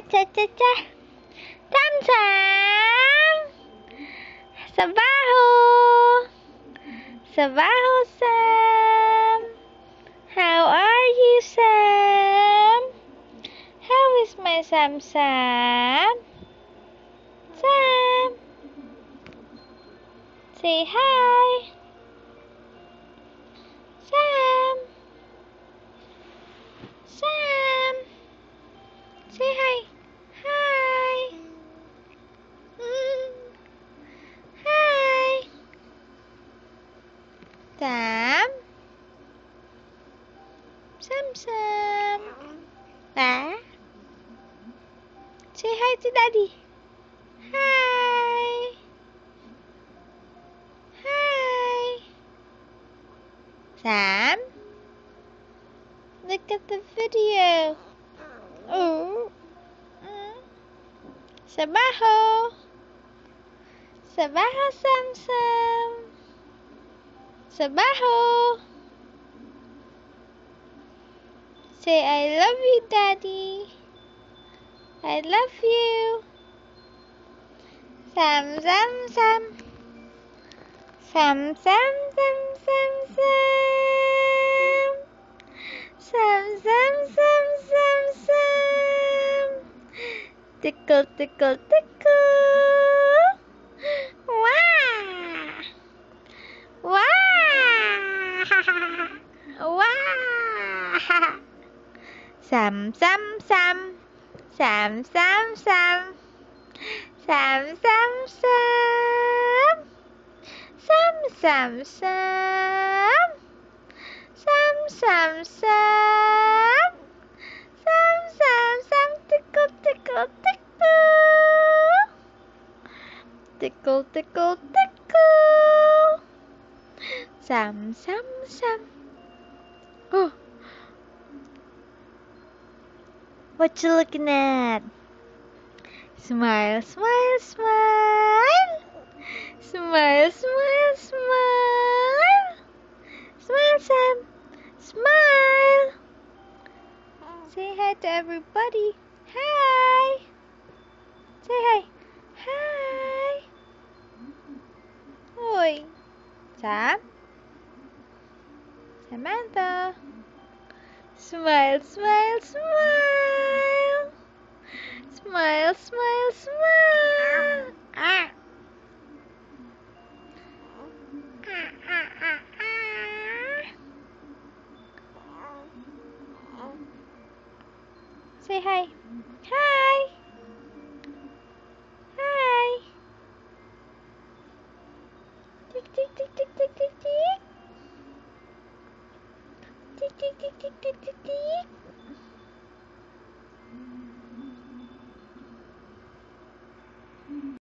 cha cha cha. Tam Tam. Sabaho. Sabaho Sam. How are you, Sam? How is my Sam Sam? Sam. Say hi. Sam. Sam. Say hi. Hi. Hi. Sam. Sam Sam. Ah. Say hi to Daddy. Hi. Hi. Sam. Look at the video. Oh. Sabaho. Sabaho Sam Sam. Sabaho. Say I love you, Daddy. I love you. Sam Sam Sam. Sam Sam Sam Sam Sam. Sam Sam Sam Sam Sam. Tickle tickle tickle. Wow. Wow. Wow. Sam Sam Sam. Sam Sam Sam. Sam Sam Sam. Sam Sam Sam. Sam Sam Sam. Sam Sam Sam. Tickle tickle tickle. Tickle tickle tickle. Sam Sam Sam. Oh. What you looking at? Smile, smile, smile. Smile, smile, smile. Smile, Sam. Smile. Say hi to everybody. Hi. Say hi. Hi. Oi. Sam. Samantha. Smile, smile, smile. Smile, smile, smile. Ah. Say hi. Hi. Hi. Tick, tick, tick, tick, tick, tick, tick. Tick, tick, tick, tick, tick, tick, tick.